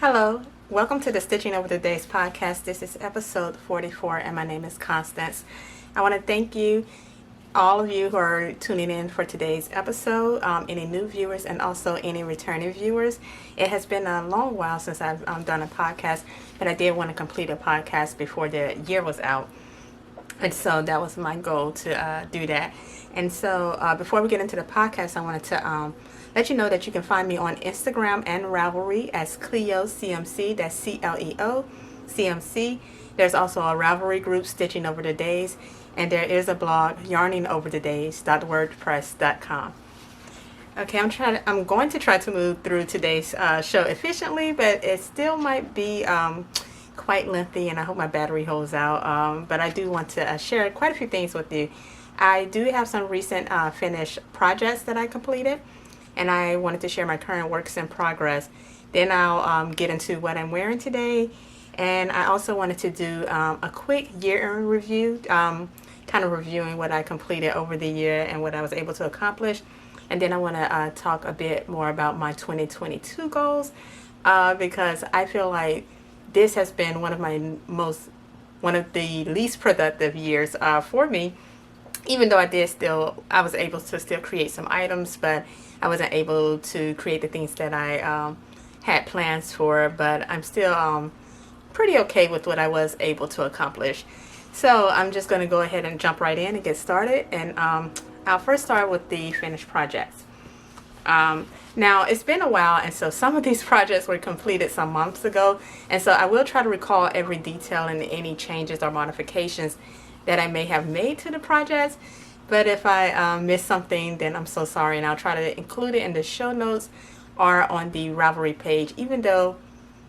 Hello, welcome to the Stitching Over the Days podcast. This is episode 44 and my name is Constance. I want to thank you, all of you who are tuning in for today's episode, any new viewers and also any returning viewers. It has been a long while since I've done a podcast, but I did want to complete a podcast before the year was out. And so that was my goal to do that. And so before we get into the podcast, I wanted to let you know that you can find me on Instagram and Ravelry as cleocmc. That's CLEOCMC. There's also a Ravelry group, Stitching Over the Days, and there is a blog, yarningoverthedays.wordpress.com. Okay, I'm going to try to move through today's show efficiently, but it still might be quite lengthy, and I hope my battery holds out. But I do want to share quite a few things with you. I do have some recent finished projects that I completed, and I wanted to share my current works in progress. Then I'll get into what I'm wearing today, and I also wanted to do a quick year-end review, kind of reviewing what I completed over the year and what I was able to accomplish. And then I want to talk a bit more about my 2022 goals, because I feel like this has been one of the least productive years for me. Even though I was able to still create some items, but I wasn't able to create the things that I had plans for. But I'm still pretty okay with what I was able to accomplish. So I'm just going to go ahead and jump right in and get started. And I'll first start with the finished projects. Now, it's been a while, and so some of these projects were completed some months ago. And so I will try to recall every detail and any changes or modifications that I may have made to the projects. But if I miss something, then I'm so sorry, and I'll try to include it in the show notes or on the Ravelry page. Even though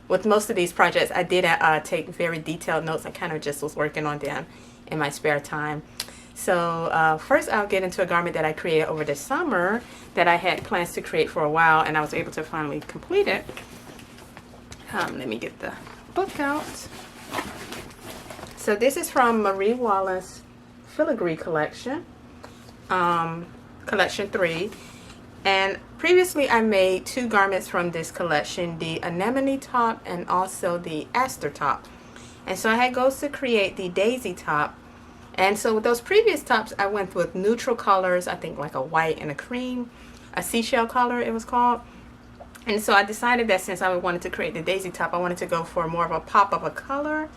with most of these projects, I did take very detailed notes. I kind of just was working on them in my spare time. So first I'll get into a garment that I created over the summer that I had plans to create for a while, and I was able to finally complete it. Let me get the book out. So this is from Marie Wallace Filigree collection, collection 3. And previously I made 2 garments from this collection, the anemone top and also the aster top. And so I had goals to create the daisy top. And so with those previous tops, I went with neutral colors, I think like a white and a cream, a seashell color it was called. And so I decided that since I wanted to create the daisy top, I wanted to go for more of a pop of a color.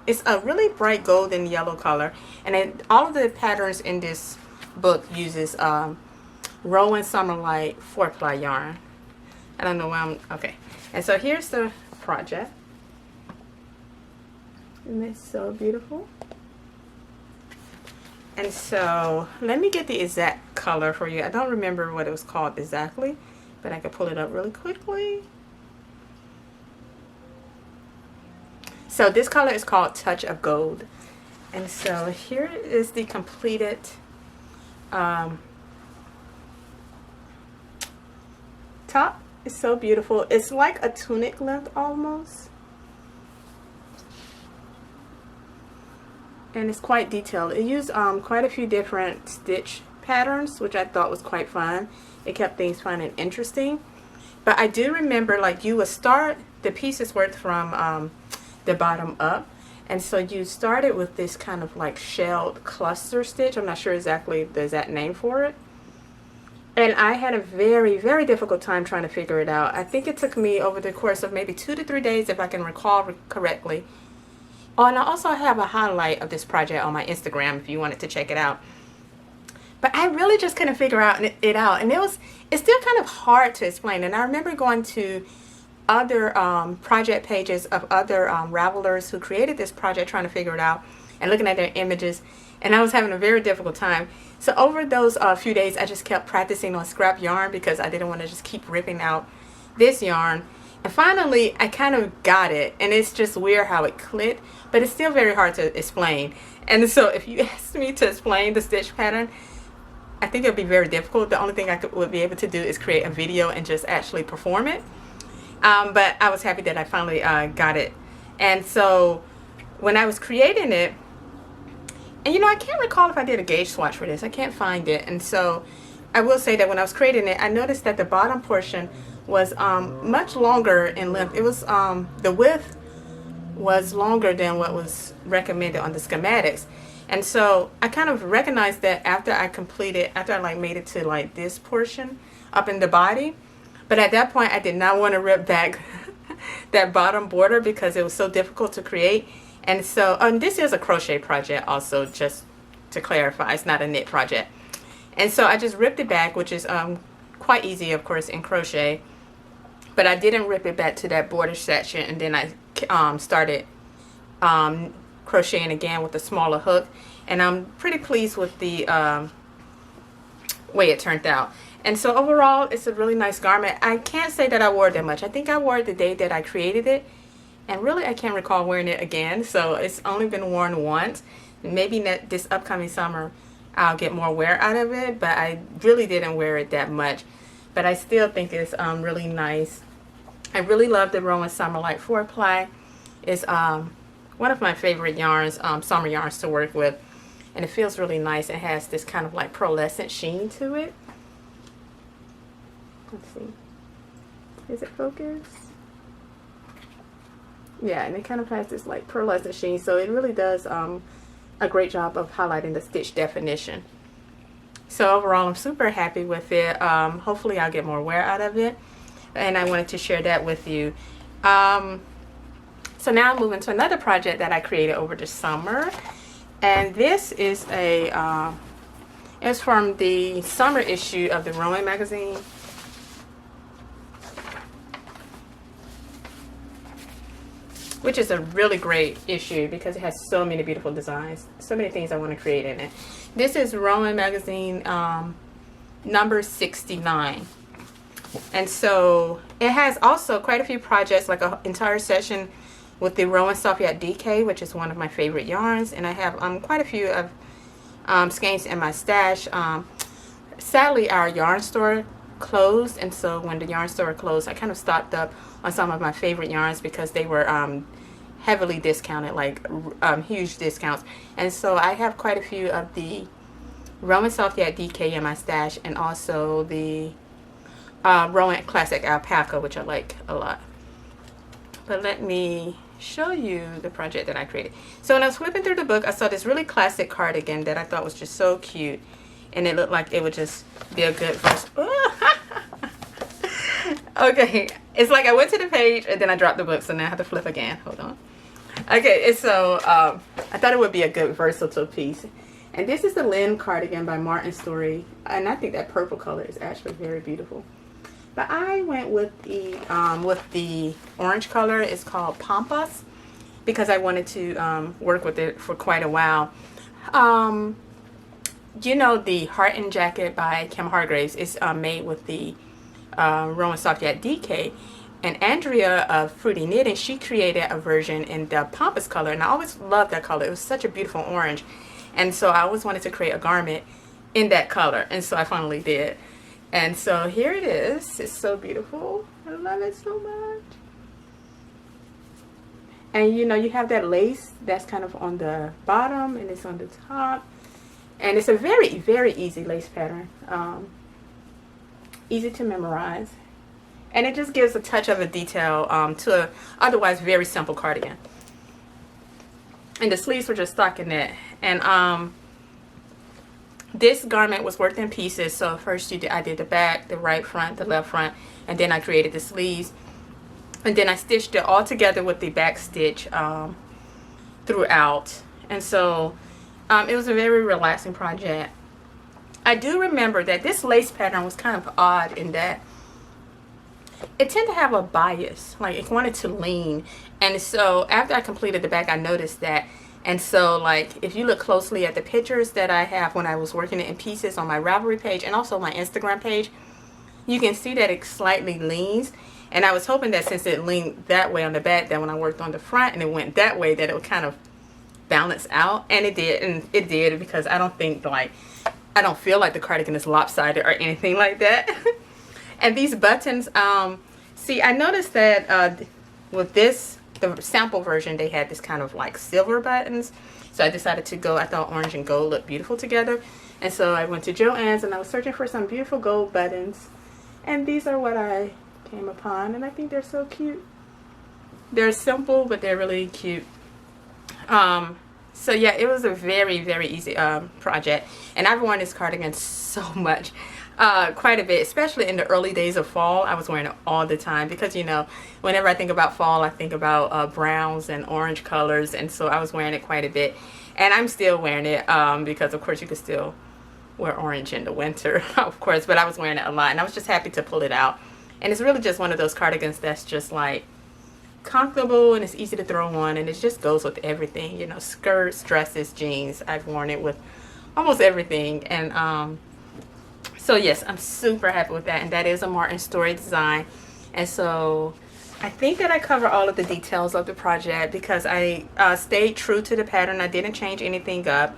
It's a really bright golden yellow color, and then all of the patterns in this book uses Rowan Summerlight 4-ply yarn. I don't know why okay. And so here's the project. Isn't it so beautiful? And so let me get the exact color for you. I don't remember what it was called exactly, but I can pull it up really quickly. So this color is called Touch of Gold. And so here is the completed top. It's so beautiful. It's like a tunic length almost. And it's quite detailed. It used quite a few different stitch patterns, which I thought was quite fun. It kept things fun and interesting. But I do remember, like, you would start, the pieces worked from the bottom up, and so you started with this kind of like shelled cluster stitch. I'm not sure exactly the exact name for it, and I had a very, very difficult time trying to figure it out. I think it took me over the course of maybe 2 to 3 days, if I can recall correctly. Oh, and I also have a highlight of this project on my Instagram if you wanted to check it out. But I really just couldn't figure it out, and it's still kind of hard to explain. And I remember going to other project pages of other Ravelers who created this project, trying to figure it out and looking at their images, and I was having a very difficult time. So over those few days, I just kept practicing on scrap yarn because I didn't want to just keep ripping out this yarn. And finally I kind of got it, and it's just weird how it clicked, but it's still very hard to explain. And so if you asked me to explain the stitch pattern, I think it would be very difficult. The only thing I would be able to do is create a video and just actually perform it. But I was happy that I finally got it. And so when I was creating it, and I can't recall if I did a gauge swatch for this. I can't find it. And so I will say that when I was creating it, I noticed that the bottom portion was much longer in length. It was the width was longer than what was recommended on the schematics. And so I kind of recognized that after I like made it to like this portion up in the body. But at that point I did not want to rip back that bottom border because it was so difficult to create. And so this is a crochet project also, just to clarify, it's not a knit project. And so I just ripped it back, which is quite easy, of course, in crochet. But I didn't rip it back to that border section, and then I started crocheting again with a smaller hook. And I'm pretty pleased with the way it turned out. And so overall, it's a really nice garment. I can't say that I wore it that much. I think I wore it the day that I created it. And really, I can't recall wearing it again. So it's only been worn once. Maybe this upcoming summer, I'll get more wear out of it. But I really didn't wear it that much. But I still think it's really nice. I really love the Rowan Summer Light 4-ply. It's one of my favorite yarns, summer yarns to work with. And it feels really nice. It has this kind of like pearlescent sheen to it. Let's see. Is it focused? Yeah, and it kind of has this like pearlescent sheen. So it really does a great job of highlighting the stitch definition. So overall, I'm super happy with it. Hopefully I'll get more wear out of it. And I wanted to share that with you. So now I'm moving to another project that I created over the summer. And this is it's from the summer issue of the Rowan magazine. Which is a really great issue because it has so many beautiful designs. So many things I want to create in it. This is Rowan magazine number 69. And so it has also quite a few projects, like an entire session with the Rowan Sophia DK, which is one of my favorite yarns. And I have quite a few of skeins in my stash. Sadly, our yarn store closed, and so when the yarn store closed, I kind of stocked up on some of my favorite yarns because they were heavily discounted, like huge discounts. And so I have quite a few of the Rowan Sophia DK in my stash, and also the Rowan Classic Alpaca, which I like a lot. But let me show you the project that I created. So when I was flipping through the book, I saw this really classic cardigan that I thought was just so cute, and it looked like it would just be a good first. Okay, it's like I went to the page and then I dropped the book, so now I have to flip again. Hold on. Okay, and so I thought it would be a good versatile piece. And this is the Lynn Cardigan by Martin Story, and I think that purple color is actually very beautiful. But I went with the orange color. It's called Pampas because I wanted to work with it for quite a while. You know, the Hearten jacket by Kim Hargraves is made with the Rowan Sophia DK, and Andrea of Fruity Knitting, she created a version in the Pampas color, and I always loved that color. It was such a beautiful orange, and so I always wanted to create a garment in that color, and so I finally did. And so here it is. It's so beautiful. I love it so much. And you know, you have that lace that's kind of on the bottom and it's on the top, and it's a very, very easy lace pattern. Easy to memorize, and it just gives a touch of a detail to a otherwise very simple cardigan. And the sleeves were just stockinette, and this garment was worked in pieces. So first I did the back, the right front, the left front, and then I created the sleeves, and then I stitched it all together with the back stitch throughout. And so it was a very relaxing project. I do remember that this lace pattern was kind of odd in that it tended to have a bias, like it wanted to lean. And so after I completed the back, I noticed that. And so like if you look closely at the pictures that I have when I was working it in pieces on my Ravelry page and also my Instagram page, you can see that it slightly leans. And I was hoping that since it leaned that way on the back, that when I worked on the front and it went that way, that it would kind of balance out. And it did, and it did, because I don't feel like the cardigan is lopsided or anything like that. And these buttons, see, I noticed that with this, the sample version, they had this kind of like silver buttons. So I decided to go, I thought orange and gold looked beautiful together. And so I went to Joann's and I was searching for some beautiful gold buttons. And these are what I came upon. And I think they're so cute. They're simple, but they're really cute. So yeah, it was a very, very easy project. And I've worn this cardigan so much. Quite a bit, especially in the early days of fall. I was wearing it all the time because, you know, whenever I think about fall, I think about browns and orange colors. And so I was wearing it quite a bit. And I'm still wearing it because, of course, you could still wear orange in the winter, of course. But I was wearing it a lot. And I was just happy to pull it out. And it's really just one of those cardigans that's just like comfortable and it's easy to throw on. And it just goes with everything, you know, skirts, dresses, jeans. I've worn it with almost everything. And so yes, I'm super happy with that. And that is a Martin Story design. And so I think that I cover all of the details of the project because I stayed true to the pattern. I didn't change anything up.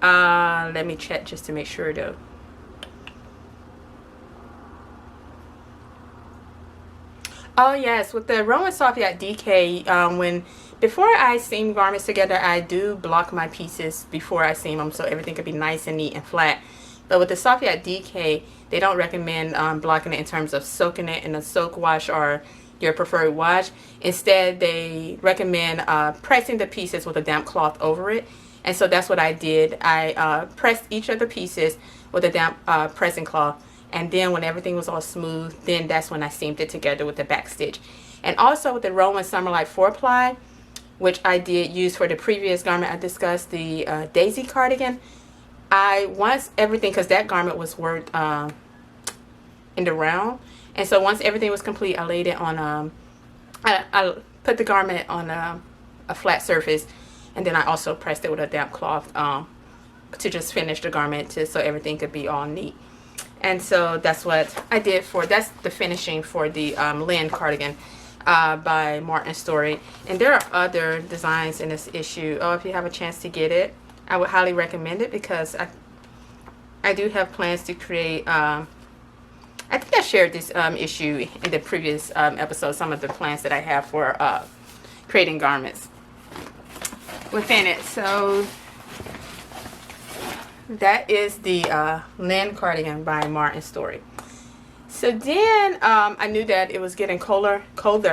Let me check just to make sure though. Oh yes, with the Rowan Sofiat DK, before I seam garments together, I do block my pieces before I seam them so everything could be nice and neat and flat. But with the Sofiat DK, they don't recommend blocking it in terms of soaking it in a soak wash or your preferred wash. Instead, they recommend pressing the pieces with a damp cloth over it. And so that's what I did. I pressed each of the pieces with a damp pressing cloth. And then when everything was all smooth, then that's when I seamed it together with the back stitch. And also with the Rowan Summerlight 4-ply, which I did use for the previous garment I discussed, the Daisy cardigan, once everything, because that garment was worked in the round. And so once everything was complete, I laid it on, I put the garment on a flat surface. And then I also pressed it with a damp cloth to just finish the garment so everything could be all neat. And so that's what I did that's the finishing for the Lynn Cardigan by Martin Story. And there are other designs in this issue. Oh, if you have a chance to get it, I would highly recommend it because I do have plans to create, I think I shared this issue in the previous episode, some of the plans that I have for creating garments within it. So that is the Lynn Cardigan by Martin Story. So then I knew that it was getting colder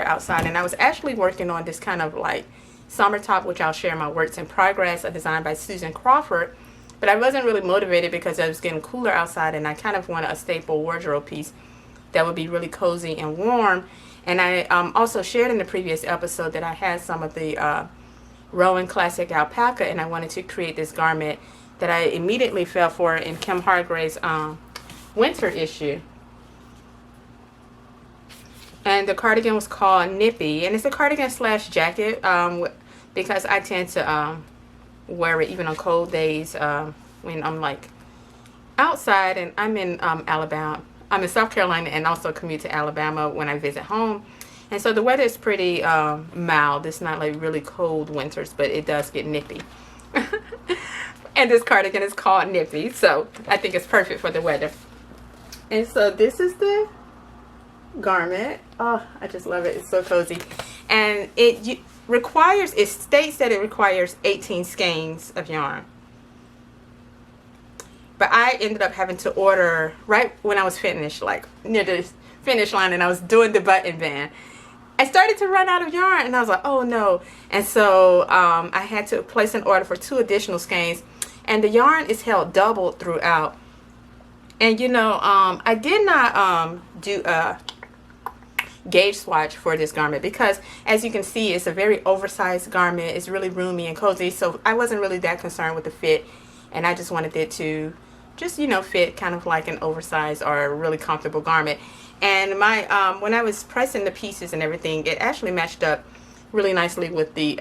outside, and I was actually working on this kind of like summer top, which I'll share my works in progress, a design by Susan Crawford. But I wasn't really motivated because it was getting cooler outside, and I kind of wanted a staple wardrobe piece that would be really cozy and warm. And I also shared in the previous episode that I had some of the Rowan Classic Alpaca, and I wanted to create this garment that I immediately fell for in Kim Hargrave's winter issue. And the cardigan was called Nippy, and it's a cardigan slash jacket because I tend to wear it even on cold days when I'm like outside, and I'm in Alabama. I'm in South Carolina and also commute to Alabama when I visit home. And so the weather is pretty mild. It's not like really cold winters, but it does get nippy. And this cardigan is called Nippy, so I think it's perfect for the weather. And so this is the garment. Oh, I just love it. It's so cozy. And it states that it requires 18 skeins of yarn. But I ended up having to order right when I was finished, like near the finish line, and I was doing the button band. I started to run out of yarn, and I was like, oh no. And so I had to place an order for 2 additional skeins, and the yarn is held doubled throughout. And you know, I did not do a gauge swatch for this garment because, as you can see, it's a very oversized garment. It's really roomy and cozy, so I wasn't really that concerned with the fit, and I just wanted it to just, you know, fit kind of like an oversized or a really comfortable garment. And my when I was pressing the pieces and everything, it actually matched up really nicely with the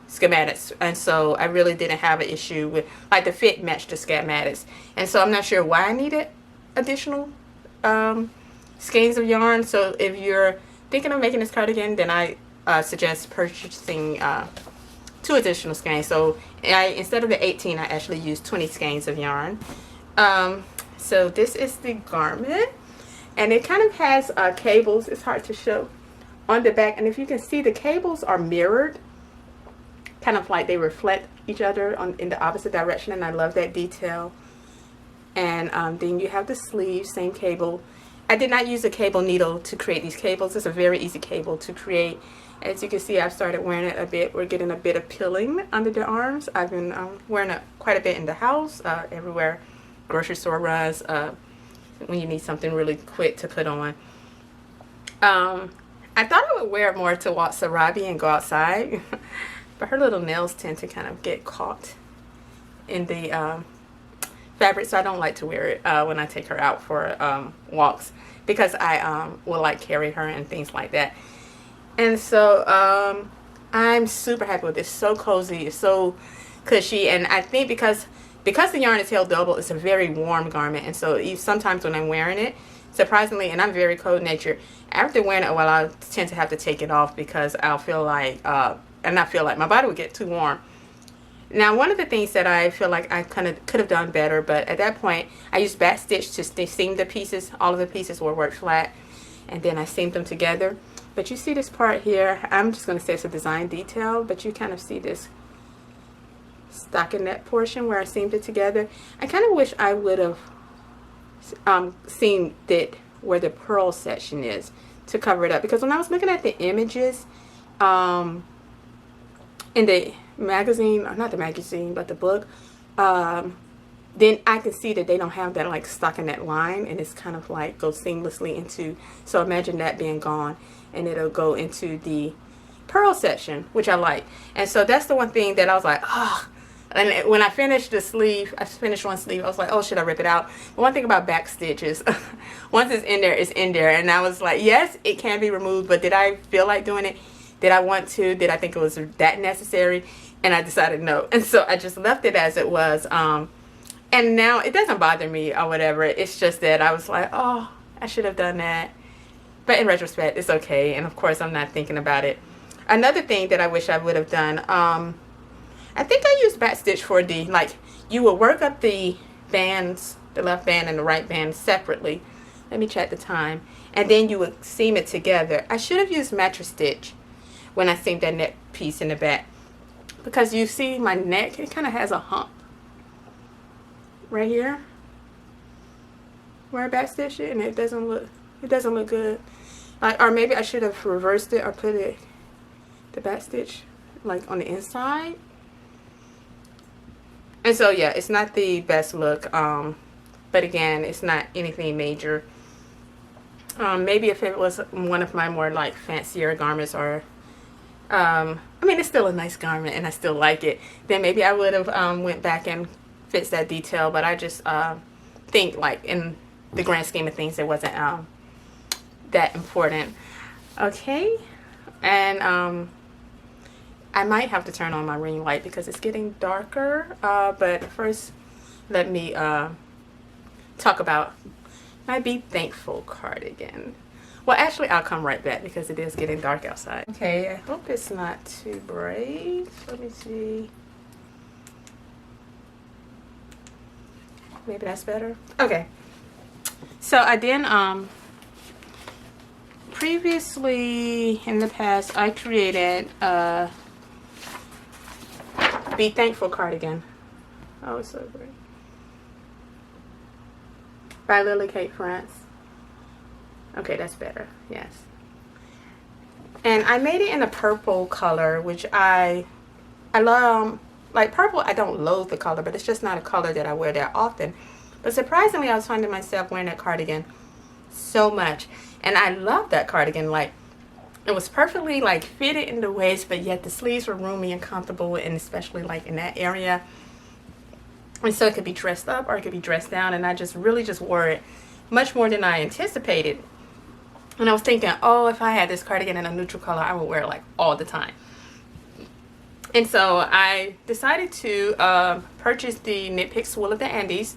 schematics, and so I really didn't have an issue with, like, the fit matched the schematics. And so I'm not sure why I needed additional skeins of yarn. So if you're thinking of making this cardigan, then I suggest purchasing 2 additional skeins. So instead of the 18, I actually used 20 skeins of yarn. So this is the garment, and it kind of has cables. It's hard to show on the back, and if you can see, the cables are mirrored, kind of like they reflect each other in the opposite direction, and I love that detail. And then you have the sleeve, same cable. I did not use a cable needle to create these cables. It's a very easy cable to create. As you can see, I've started wearing it a bit. We're getting a bit of pilling under the arms. I've been wearing it quite a bit in the house, everywhere, grocery store runs, when you need something really quick to put on. I thought I would wear it more to walk Sarabi and go outside, but her little nails tend to kind of get caught in the fabric, so I don't like to wear it when I take her out for walks, because I will like carry her and things like that. And so I'm super happy with this. So cozy, it's so cushy, and I think because the yarn is held double, it's a very warm garment. And so sometimes when I'm wearing it, surprisingly, and I'm very cold natured, after wearing it a while, I tend to have to take it off because I'll feel like my body would get too warm. Now, one of the things that I feel like I kind of could have done better, but at that point I used back stitch to seam the pieces. All of the pieces were worked flat, and then I seamed them together. But you see this part here, I'm just going to say it's a design detail, but you kind of see this stockinette portion where I seamed it together. I kind of wish I would have seamed it where the pearl section is to cover it up, because when I was looking at the images in the magazine, or not the magazine, but the book, then I can see that they don't have that like stockinette line, and it's kind of like goes seamlessly into, so imagine that being gone, and it'll go into the pearl section, which I like. And so that's the one thing that I was like, oh. And when I finished the sleeve, I finished one sleeve, I was like, oh, should I rip it out? But one thing about back stitches, once it's in there, it's in there. And I was like, yes, it can be removed, but did I feel like doing it? Did I want to? Did I think it was that necessary? And I decided no. And so I just left it as it was. And now it doesn't bother me or whatever. It's just that I was like, oh, I should have done that. But in retrospect, it's okay. And of course, I'm not thinking about it. Another thing that I wish I would have done, I think I used back stitch for you will work up the bands, the left band and the right band separately. Let me check the time. And then you would seam it together. I should have used mattress stitch when I seamed that neck piece in the back, because you see my neck, it kind of has a hump right here where I back stitched it, and it doesn't look good. Or maybe I should have reversed it or put it, the back stitch, like on the inside. And so yeah, it's not the best look, but again, it's not anything major. Maybe if it was one of my more like fancier garments, or I mean, it's still a nice garment and I still like it, then maybe I would have went back and fixed that detail. But I just think like in the grand scheme of things, it wasn't that important. Okay, and I might have to turn on my ring light because it's getting darker, but first let me talk about my Be Thankful cardigan. Well, actually, I'll come right back because it is getting dark outside. Okay, I hope it's not too bright. Let me see. Maybe that's better. Okay. So I did, previously in the past, I created Be Thankful cardigan. Oh, it's so great. By Lily Kate France. Okay, that's better. Yes. And I made it in a purple color, which I love. Like purple, I don't loathe the color, but it's just not a color that I wear that often. But surprisingly, I was finding myself wearing that cardigan so much. And I love that cardigan. Like, it was perfectly like fitted in the waist, but yet the sleeves were roomy and comfortable, and especially like in that area. And so it could be dressed up or it could be dressed down, and I just really just wore it much more than I anticipated. And I was thinking, oh, if I had this cardigan in a neutral color, I would wear it like all the time. And so I decided to purchase the Knit Picks Wool of the Andes.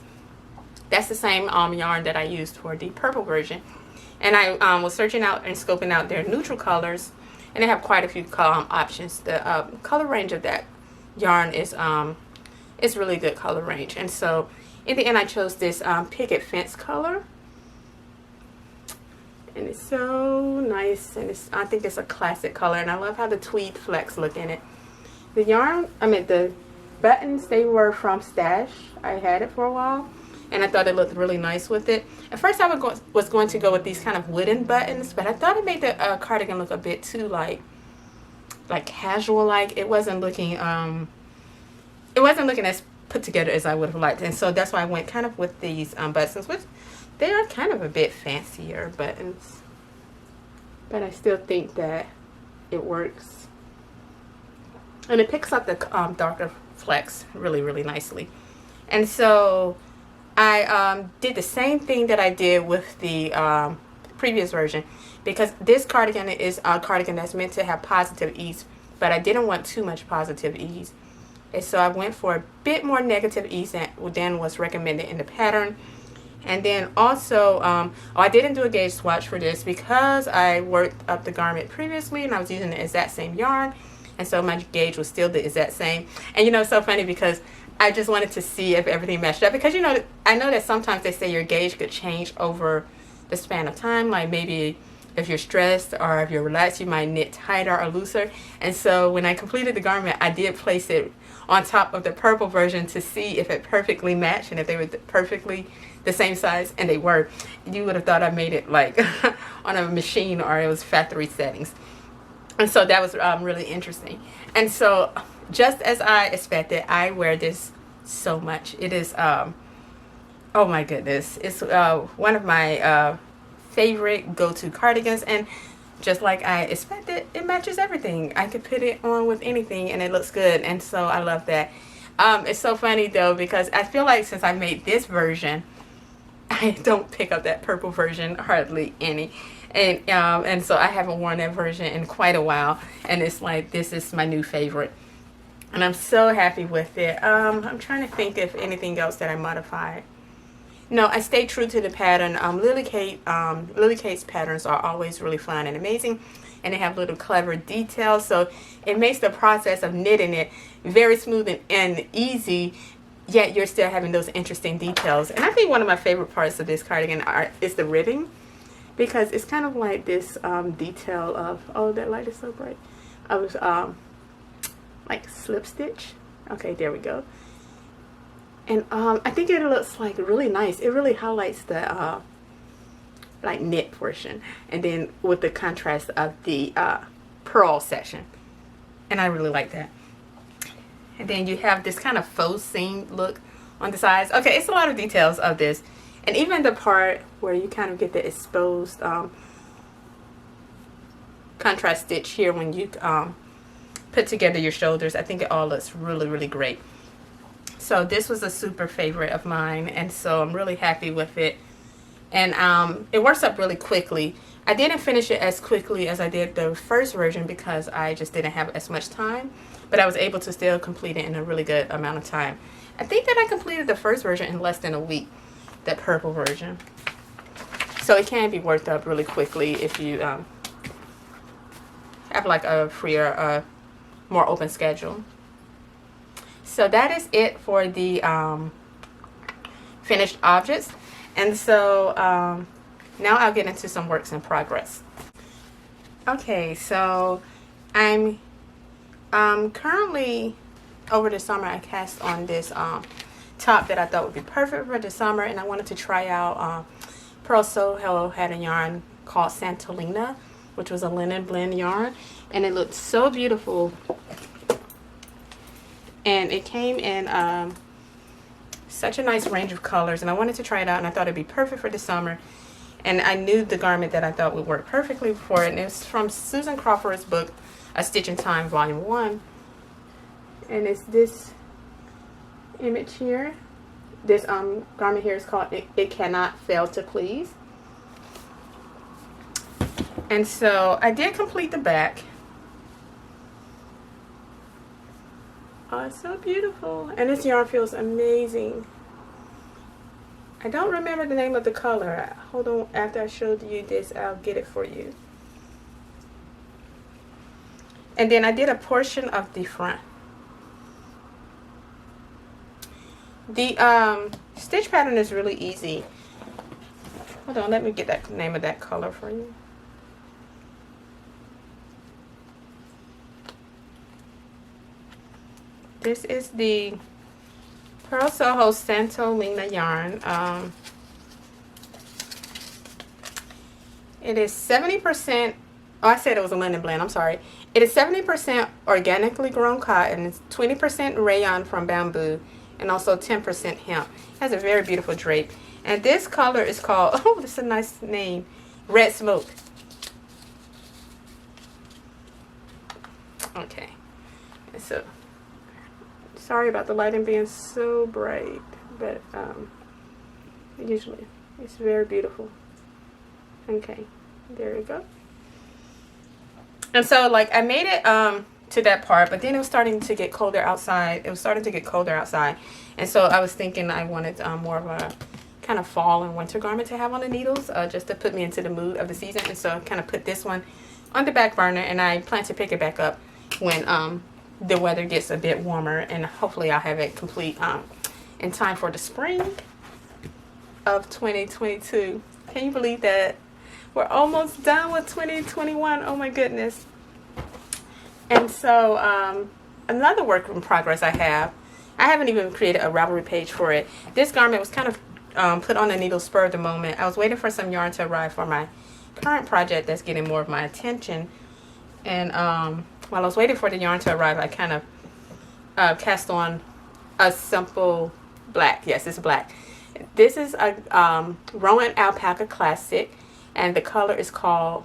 That's the same yarn that I used for the purple version. And I was searching out and scoping out their neutral colors, and they have quite a few options. The color range of that yarn is it's really good color range. And so in the end, I chose this picket fence color, and it's so nice, and I think it's a classic color, and I love how the tweed flecks look in it. The yarn, the buttons, they were from Stash. I had it for a while, and I thought it looked really nice with it. At first I was going to go with these kind of wooden buttons, but I thought it made the cardigan look a bit too like casual. Like it wasn't looking as put together as I would have liked, and so that's why I went kind of with these buttons, which they are kind of a bit fancier buttons, but I still think that it works, and it picks up the darker flecks really nicely. And so I did the same thing that I did with the previous version, because this cardigan is a cardigan that's meant to have positive ease, but I didn't want too much positive ease. And so I went for a bit more negative ease than was recommended in the pattern. And then also, I didn't do a gauge swatch for this because I worked up the garment previously and I was using the exact same yarn. And so my gauge was still the exact same. And you know, it's so funny because I just wanted to see if everything matched up. Because, you know, I know that sometimes they say your gauge could change over the span of time. Like maybe if you're stressed or if you're relaxed, you might knit tighter or looser. And so when I completed the garment, I did place it on top of the purple version to see if it perfectly matched and if they were perfectly the same size, and they were. You would have thought I made it like on a machine or it was factory settings. And so that was really interesting. And so just as I expected, I wear this so much. It is, oh my goodness, it's one of my favorite go-to cardigans, and just like I expected, it matches everything. I could put it on with anything and it looks good, and so I love that. It's so funny though, because I feel like since I made this version, I don't pick up that purple version hardly any, and so I haven't worn that version in quite a while, and it's like this is my new favorite, and I'm so happy with it. I'm trying to think if anything else that I modified. No, I stayed true to the pattern. Lily Kate's patterns are always really fun and amazing, and they have little clever details, so it makes the process of knitting it very smooth and easy, yet you're still having those interesting details. And I think one of my favorite parts of this cardigan is the ribbing, because it's kind of like this detail of, oh, that light is so bright, of like slip stitch. Okay, there we go. And I think it looks like really nice. It really highlights the like knit portion, and then with the contrast of the purl section, and I really like that. And then you have this kind of faux seam look on the sides. Okay, it's a lot of details of this, and even the part where you kind of get the exposed contrast stitch here when you put together your shoulders. I think it all looks really great. So this was a super favorite of mine, and so I'm really happy with it. And it works up really quickly. I didn't finish it as quickly as I did the first version because I just didn't have as much time, but I was able to still complete it in a really good amount of time. I think that I completed the first version in less than a week, that purple version. So it can be worked up really quickly if you have like a freer, more open schedule. So that is it for the finished objects. And so now I'll get into some works in progress. Okay, so I'm currently, over the summer, I cast on this top that I thought would be perfect for the summer, and I wanted to try out Pearl Soho had a yarn called Santolina, which was a linen blend yarn, and it looked so beautiful. And it came in such a nice range of colors, and I wanted to try it out, and I thought it'd be perfect for the summer. And I knew the garment that I thought would work perfectly for it, and it's from Susan Crawford's book, A Stitch in Time, Volume 1. And it's this image here. This garment here is called It Cannot Fail to Please. And so I did complete the back. Oh, it's so beautiful. And this yarn feels amazing. I don't remember the name of the color. Hold on, after I showed you this, I'll get it for you. And then I did a portion of the front. The stitch pattern is really easy. Hold on, let me get that name of that color for you. This is the Pearl Soho Santolina yarn. It is 70%, oh, I said it was a linen blend, I'm sorry. It is 70% organically grown cotton, it's 20% rayon from bamboo, and also 10% hemp. It has a very beautiful drape. And this color is called, oh, this is a nice name, Red Smoke. Okay, so sorry about the lighting being so bright, but usually it's very beautiful. Okay, there we go. And so like I made it to that part, but then it was starting to get colder outside. It was starting to get colder outside, and so I was thinking I wanted more of a kind of fall and winter garment to have on the needles, just to put me into the mood of the season. And so I kind of put this one on the back burner, and I plan to pick it back up when the weather gets a bit warmer, and hopefully I'll have it complete in time for the spring of 2022. Can you believe that we're almost done with 2021? Oh my goodness. And so another work in progress I haven't even created a Ravelry page for it. This garment was kind of put on the needle spur of the moment. I was waiting for some yarn to arrive for my current project that's getting more of my attention, and while I was waiting for the yarn to arrive, I kind of cast on a simple black. Yes, it's black. This is a Rowan Alpaca Classic, and the color is called,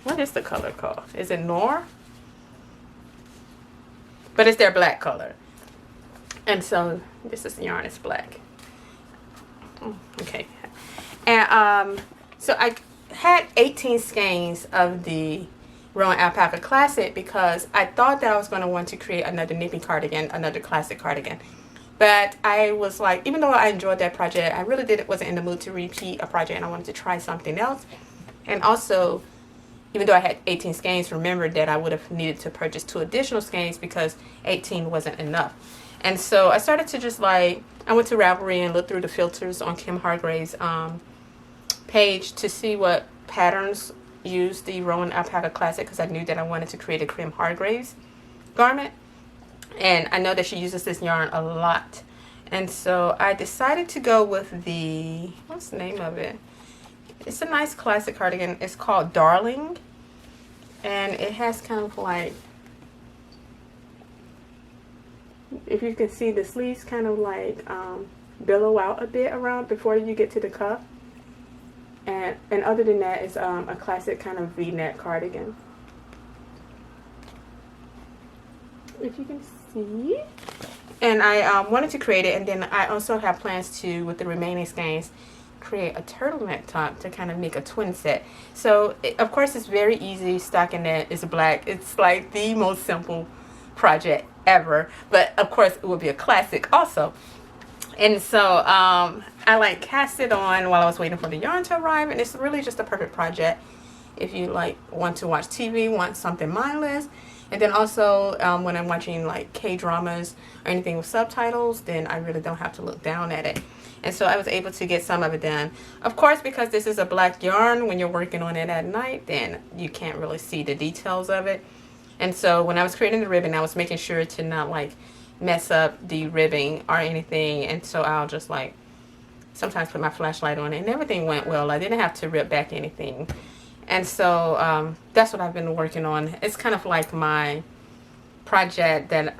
what is the color called? Is it Noir? But it's their black color. And so this is the yarn, it's black. Okay. And so I had 18 skeins of the Rowan Alpaca Classic because I thought that I was going to want to create another Nippy cardigan, another classic cardigan. But I was like, even though I enjoyed that project, I really wasn't in the mood to repeat a project, and I wanted to try something else. And also, even though I had 18 skeins, remembered that I would have needed to purchase 2 additional skeins because 18 wasn't enough. And so I started to just like, I went to Ravelry and looked through the filters on Kim Hargrave's page to see what patterns use the Rowan Alpaca Classic, because I knew that I wanted to create a Kim Hargrave's garment. And I know that she uses this yarn a lot. And so I decided to go with the, what's the name of it? It's a nice classic cardigan. It's called Darling. And it has kind of like, if you can see, the sleeves kind of like billow out a bit around before you get to the cuff. And other than that, it's a classic kind of V-neck cardigan. If you can see. And I wanted to create it, and then I also have plans to, with the remaining skeins, create a turtleneck top to kind of make a twin set. So of course it's very easy. Stockinette is black. It's like the most simple project ever, but of course it will be a classic also. And so I like cast it on while I was waiting for the yarn to arrive, and it's really just a perfect project if you like want to watch TV, want something mindless. And then also when I'm watching like K-dramas or anything with subtitles, then I really don't have to look down at it. And so I was able to get some of it done. Of course, because this is a black yarn, when you're working on it at night, then you can't really see the details of it. And so when I was creating the ribbon, I was making sure to not like mess up the ribbing or anything. And so I'll just like sometimes put my flashlight on it, and everything went well. I didn't have to rip back anything. And so that's what I've been working on. It's kind of like my project that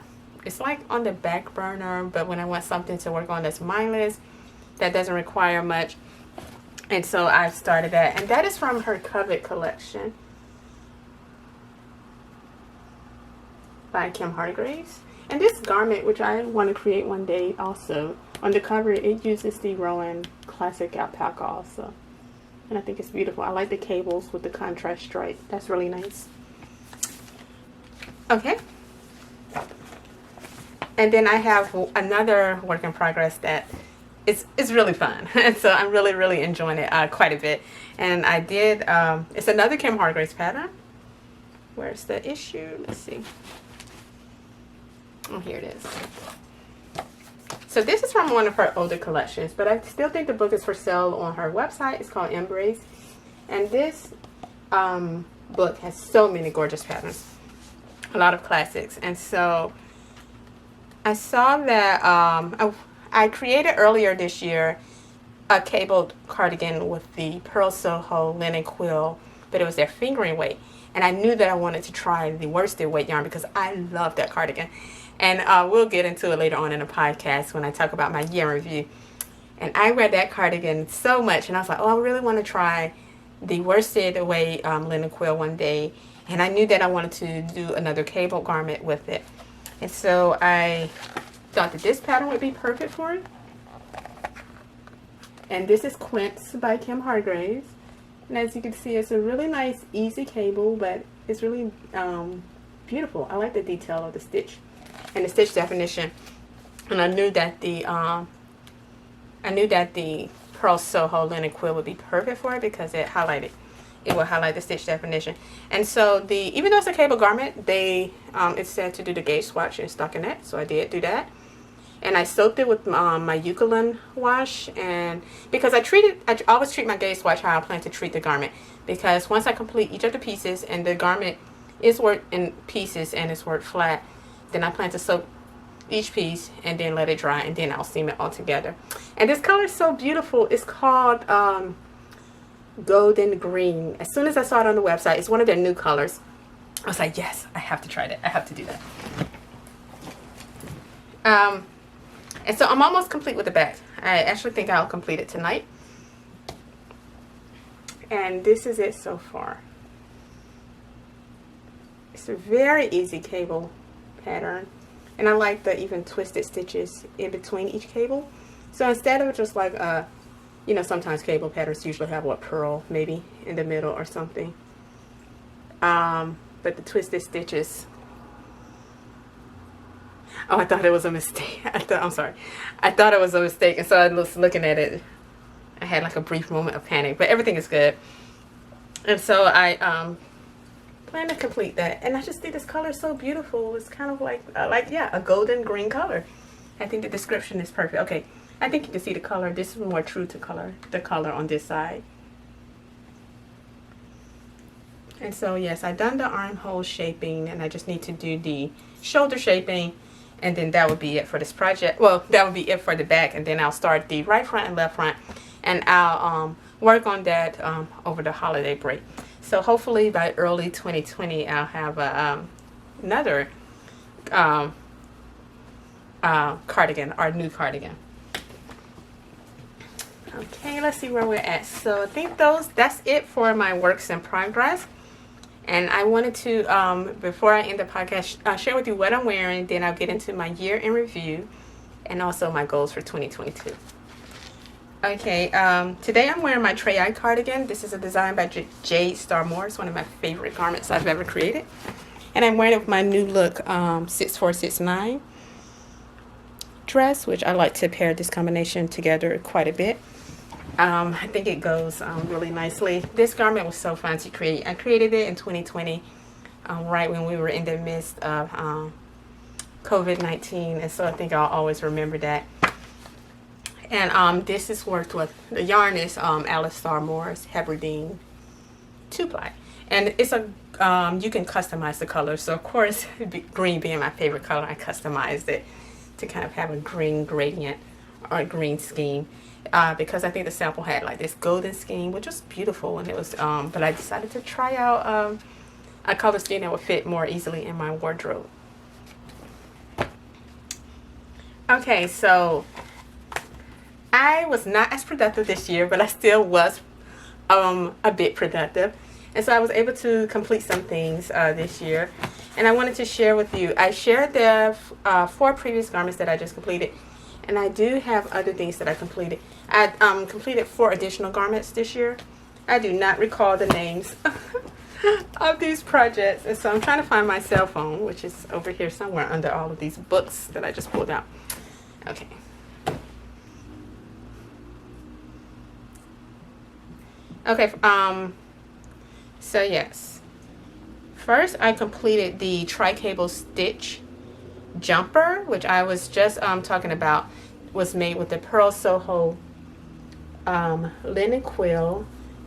it's like on the back burner, but when I want something to work on that's mindless, that doesn't require much. And so I've started that. And that is from her Covet collection by Kim Hargraves. And this garment, which I want to create one day also, on the cover it uses the Rowan Classic Alpaca also. And I think it's beautiful. I like the cables with the contrast stripe. That's really nice. Okay. And then I have another work in progress that it's really fun. And so I'm really enjoying it quite a bit. And I did, it's another Kim Hargrave's pattern. Where's the issue? Let's see. Oh, here it is. So this is from one of her older collections, but I still think the book is for sale on her website. It's called Embrace. And this book has so many gorgeous patterns. A lot of classics. And so I saw that I created earlier this year a cabled cardigan with the Pearl Soho linen quill, but it was their fingering weight. And I knew that I wanted to try the worsted weight yarn because I love that cardigan. And we'll get into it later on in the podcast when I talk about my year review. And I read that cardigan so much, and I was like, oh, I really want to try the worsted weight linen quill one day. And I knew that I wanted to do another cable garment with it. And so I thought that this pattern would be perfect for it. And this is Quince by Kim Hargraves. And as you can see, it's a really nice, easy cable, but it's really beautiful. I like the detail of the stitch and the stitch definition. And I knew that the Pearl Soho linen quill would be perfect for it because it will highlight the stitch definition. And so even though it's a cable garment, it's said to do the gauge swatch in stockinette, so I did do that. And I soaked it with my Eucalyptus wash, and because I always treat my gauge swatch how I plan to treat the garment, because once I complete each of the pieces and the garment is worked in pieces and it's worked flat, then I plan to soak each piece and then let it dry, and then I'll seam it all together. And this color is so beautiful. It's called golden green. As soon as I saw it on the website, it's one of their new colors. I was like, yes, I have to try that. I have to do that. And so I'm almost complete with the back. I actually think I'll complete it tonight. And this is it so far. It's a very easy cable pattern. And I like the even twisted stitches in between each cable. So instead of just like, sometimes cable patterns usually have pearl maybe in the middle or something. But the twisted stitches, oh, I thought it was a mistake. I'm sorry. I thought it was a mistake. And so I was looking at it. I had like a brief moment of panic, but everything is good. And so I plan to complete that. And I just think this color is so beautiful. It's kind of like a golden green color. I think the description is perfect. Okay, I think you can see the color. This is more true to color, the color on this side. And so yes, I've done the armhole shaping, and I just need to do the shoulder shaping, and then that would be it for this project. Well, that would be it for the back, and then I'll start the right front and left front, and I'll work on that over the holiday break. So hopefully by early 2020, I'll have another cardigan, or new cardigan. Okay, let's see where we're at. So I think that's it for my works in progress. And I wanted to, before I end the podcast, share with you what I'm wearing. Then I'll get into my year in review and also my goals for 2022. Okay, today I'm wearing my Tray-Eye cardigan. This is a design by Jade Star Moore. It's one of my favorite garments I've ever created. And I'm wearing it with my new look 6469 dress, which I like to pair this combination together quite a bit. I think it goes really nicely. This garment was so fun to create. I created it in 2020, right when we were in the midst of COVID-19, and so I think I'll always remember that. And this is worked with, the yarn is Alice Star Moore's Hebridean 2-ply, and it's a you can customize the color. So of course, green being my favorite color, I customized it to kind of have a green gradient or a green scheme. Because I think the sample had like this golden scheme, which was beautiful, and it was but I decided to try out a color scheme that would fit more easily in my wardrobe. Okay, so I was not as productive this year, but I still was a bit productive, and so I was able to complete some things this year, and I wanted to share with you. I shared the 4 previous garments that I just completed. And I do have other things that I completed. I completed 4 additional garments this year. I do not recall the names of these projects. And so I'm trying to find my cell phone, which is over here somewhere under all of these books that I just pulled out. Okay. Okay, so yes. First, I completed the tri-cable stitch jumper, which I was just talking about, was made with the Pearl Soho linen quill,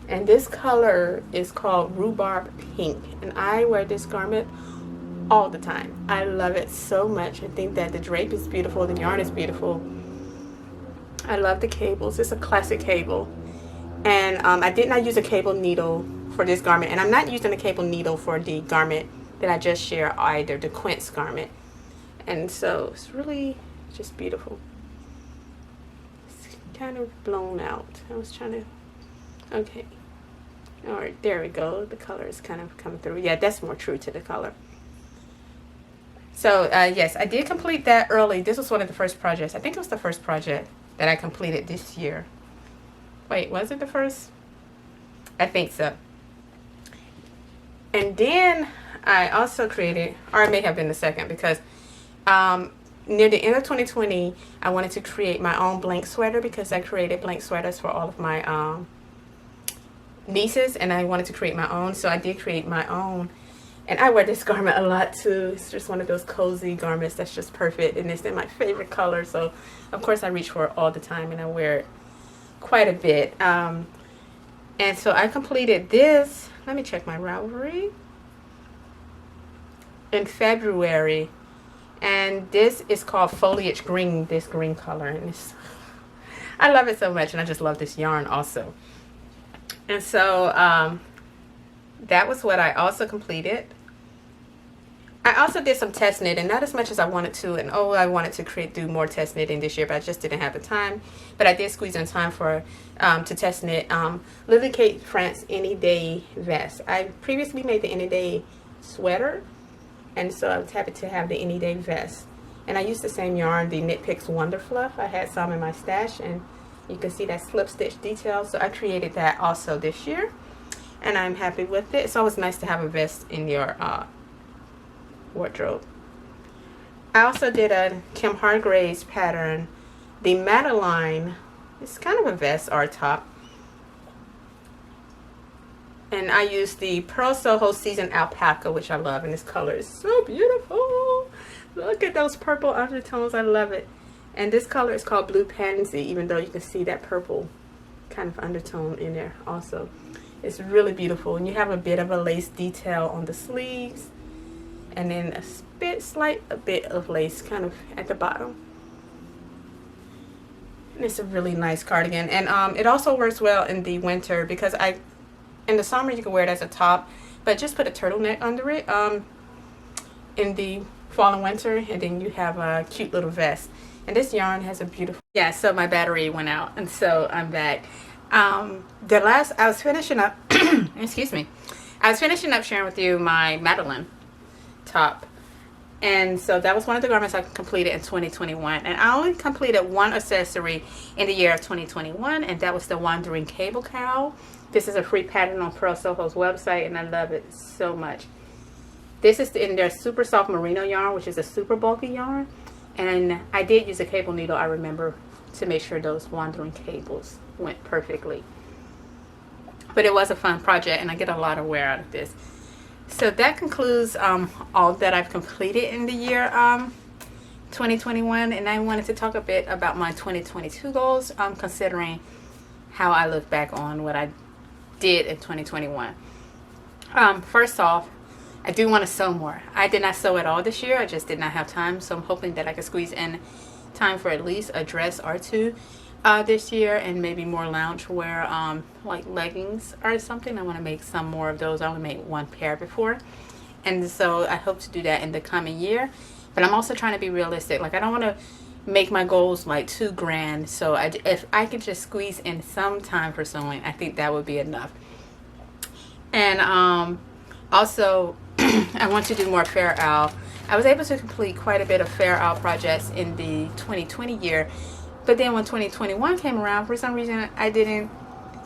and this color is called Rhubarb Pink, and I wear this garment all the time. I love it so much. I think that the drape is beautiful, the yarn is beautiful. I love the cables. It's a classic cable. And I did not use a cable needle for this garment, and I'm not using a cable needle for the garment that I just shared either, the Quince garment. And so it's really just beautiful. It's kind of blown out. I was trying to, okay. All right, there we go. The color is kind of coming through. Yeah, that's more true to the color. So yes, I did complete that early. This was one of the first projects. I think it was the first project that I completed this year. Wait, was it the first? I think so. And then I also created, or it may have been the second, because near the end of 2020, I wanted to create my own blank sweater, because I created blank sweaters for all of my nieces, and I wanted to create my own. So I did create my own. And I wear this garment a lot too. It's just one of those cozy garments that's just perfect, and it's in my favorite color. So of course I reach for it all the time, and I wear it quite a bit. And so I completed this. Let me check my Ravelry. In February, and this is called Foliage Green. This green color, and it's, I love it so much, and I just love this yarn also. And so that was what I also completed. I also did some test knitting, not as much as I wanted to, and I wanted to do more test knitting this year, but I just didn't have the time. But I did squeeze in time for to test knit Lily Kate France Any Day vest. I previously made the Any Day sweater, and so I was happy to have the Any Day vest. And I used the same yarn, the Knit Picks Wonder Fluff. I had some in my stash, and you can see that slip stitch detail. So I created that also this year, and I'm happy with it. It's always nice to have a vest in your wardrobe. I also did a Kim Hargraves pattern, the Madeline. It's kind of a vest or a top, and I used the Pearl Soho Season Alpaca, which I love, and this color is so beautiful. Look at those purple undertones. I love it. And this color is called Blue Pansy, even though you can see that purple kind of undertone in there also. It's really beautiful, and you have a bit of a lace detail on the sleeves, and then a bit of lace kind of at the bottom. And it's a really nice cardigan, and it also works well in the winter, because in the summer you can wear it as a top, but just put a turtleneck under it in the fall and winter, and then you have a cute little vest. And this yarn has a beautiful, yeah, so my battery went out, and so I'm back. I was finishing up excuse me, I was finishing up sharing with you my Madeline top, and so that was one of the garments I completed in 2021, and I only completed one accessory in the year of 2021, and that was the Wandering Cable Cowl. This is a free pattern on Pearl Soho's website, and I love it so much. This is in their super soft merino yarn, which is a super bulky yarn, and I did use a cable needle, I remember, to make sure those wandering cables went perfectly. But it was a fun project, and I get a lot of wear out of this. So that concludes all that I've completed in the year 2021, and I wanted to talk a bit about my 2022 goals, considering how I look back on what I did in 2021. First off, I do want to sew more. I did not sew at all this year. I just did not have time, so I'm hoping that I can squeeze in time for at least a dress or two this year, and maybe more loungewear, like leggings or something. I want to make some more of those. I only made one pair before, and so I hope to do that in the coming year. But I'm also trying to be realistic. Like, I don't want to make my goals like too grand, so if I could just squeeze in some time for sewing, I think that would be enough. And also I want to do more Fair Owl. I was able to complete quite a bit of Fair Owl projects in the 2020 year, but then when 2021 came around, for some reason I didn't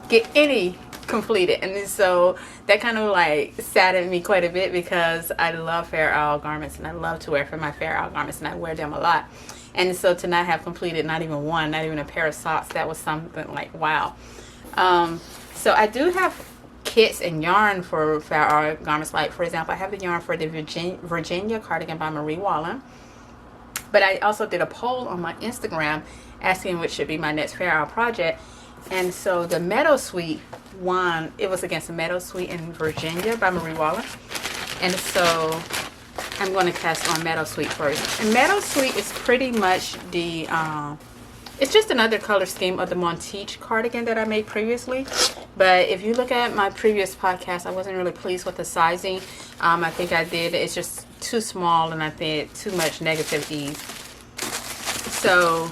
get any completed, and so that kind of like saddened me quite a bit, because I love Fair Owl garments, and I love to wear for my Fair Owl garments, and I wear them a lot. And so to not have completed not even one, not even a pair of socks, that was something like wow. So I do have kits and yarn for Fair Owl garments. Like, for example, I have the yarn for the Virginia cardigan by Marie Wallen, but I also did a poll on my Instagram asking which should be my next Fair Owl project, and so the Meadow Sweet won. It was against the Meadow Sweet in Virginia by Marie Wallen, and so I'm going to cast on Meadow Sweet first. And Meadow Sweet is pretty much the, it's just another color scheme of the Monteach cardigan that I made previously. But if you look at my previous podcast, I wasn't really pleased with the sizing. I think it's just too small, and I did too much negative ease. So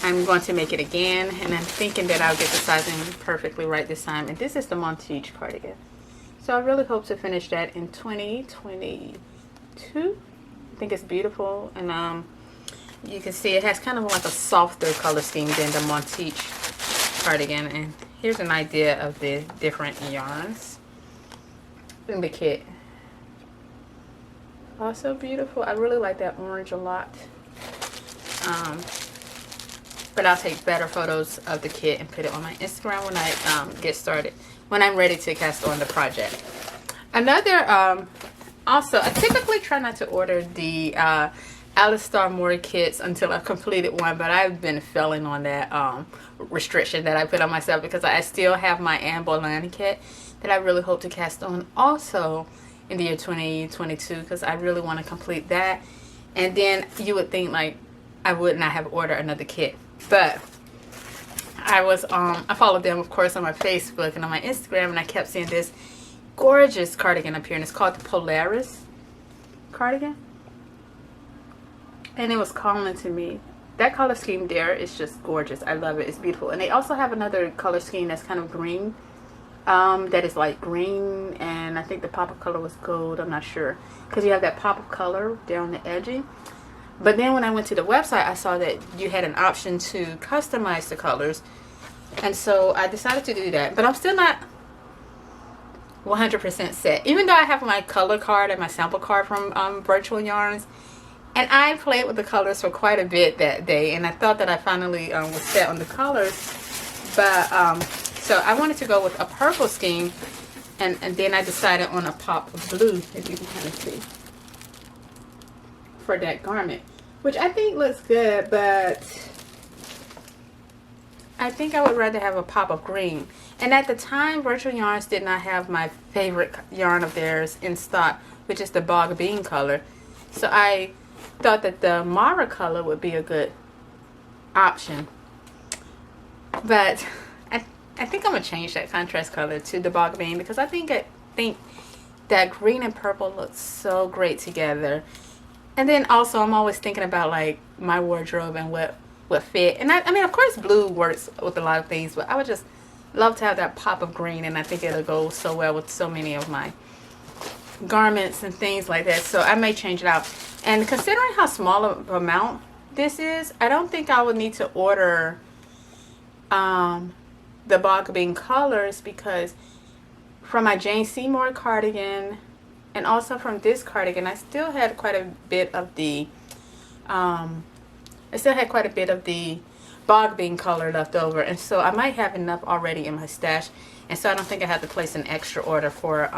I'm going to make it again, and I'm thinking that I'll get the sizing perfectly right this time. And this is the Monteach cardigan. So I really hope to finish that in 2022. I think it's beautiful, and you can see it has kind of like a softer color scheme than the Monteach cardigan. And here's an idea of the different yarns in the kit. Also beautiful. I really like that orange a lot. But I'll take better photos of the kit and put it on my Instagram when I get started, when I'm ready to cast on the project. Another, also, I typically try not to order the Alistar Moore kits until I've completed one, but I've been failing on that restriction that I put on myself, because I still have my Anne Boleyn kit that I really hope to cast on also in the year 2022, because I really want to complete that. And then you would think like I would not have ordered another kit, but I followed them, of course, on my Facebook and on my Instagram, and I kept seeing this gorgeous cardigan up here, and it's called the Polaris cardigan, and it was calling to me. That color scheme there is just gorgeous. I love it. It's beautiful. And they also have another color scheme that's kind of green, that is like green, and I think the pop of color was gold. I'm not sure, because you have that pop of color there on the edging. But then when I went to the website, I saw that you had an option to customize the colors, and so I decided to do that. But I'm still not 100% set, even though I have my color card and my sample card from Virtual Yarns, and I played with the colors for quite a bit that day, and I thought that I finally was set on the colors. But so I wanted to go with a purple scheme, and then I decided on a pop of blue, if you can kind of see, for that garment, which I think looks good, but I think I would rather have a pop of green. And at the time, Virtual Yarns did not have my favorite yarn of theirs in stock, which is the Bog Bean color. So I thought that the Mara color would be a good option. But I think I'm going to change that contrast color to the Bog Bean, because I think that green and purple looks so great together. And then also I'm always thinking about like my wardrobe and what fit. And I mean, of course blue works with a lot of things, but I would just love to have that pop of green, and I think it'll go so well with so many of my garments and things like that. So I may change it out. And considering how small of an amount this is, I don't think I would need to order the Bog Bean colors, because from my Jane Seymour cardigan and also from this cardigan, I still had quite a bit of the Bog Bean color left over, and so I might have enough already in my stash, and so I don't think I have to place an extra order for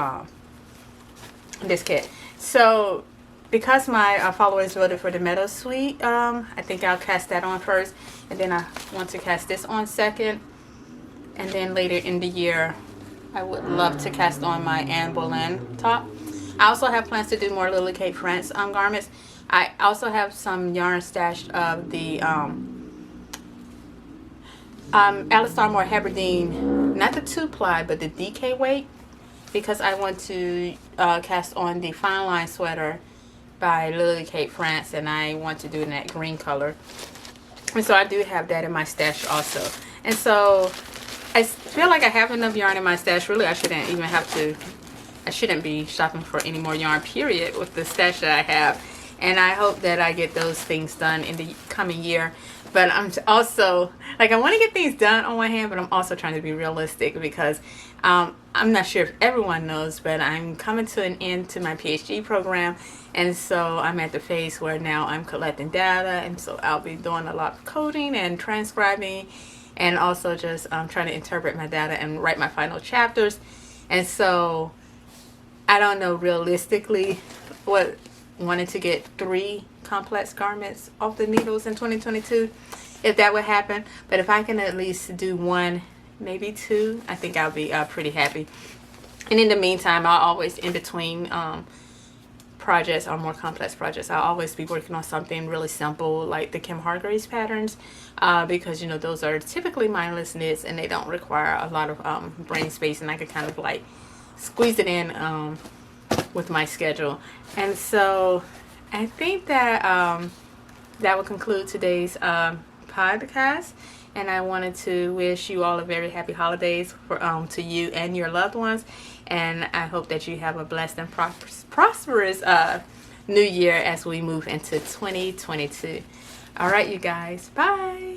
this kit. So because my followers voted for the Meadow Sweet, I think I'll cast that on first, and then I want to cast this on second, and then later in the year I would love to cast on my Anne Boleyn top. I also have plans to do more Lily Kate France garments. I also have some yarn stashed of the Alistar Moore Hebridean, not the 2-ply, but the DK weight, because I want to cast on the Fine Line sweater by Lily Kate France, and I want to do it in that green color. And so I do have that in my stash also. And so I feel like I have enough yarn in my stash. Really, I shouldn't be shopping for any more yarn, period, with the stash that I have. And I hope that I get those things done in the coming year. But I'm also, like, I want to get things done on one hand, but I'm also trying to be realistic, because I'm not sure if everyone knows, but I'm coming to an end to my PhD program. And so I'm at the phase where now I'm collecting data. And so I'll be doing a lot of coding and transcribing, and also just trying to interpret my data and write my final chapters. And so I don't know realistically what wanted to get 3 complex garments off the needles in 2022, if that would happen. But if I can at least do 1, maybe 2, I think I'll be pretty happy. And in the meantime, I'll always in between projects or more complex projects, I'll always be working on something really simple like the Kim Hargraves patterns, because you know those are typically mindless knits and they don't require a lot of brain space, and I can kind of like squeeze it in with my schedule. And so I think that that will conclude today's podcast. And I wanted to wish you all a very happy holidays for to you and your loved ones. And I hope that you have a blessed and prosperous new year as we move into 2022. All right, you guys. Bye.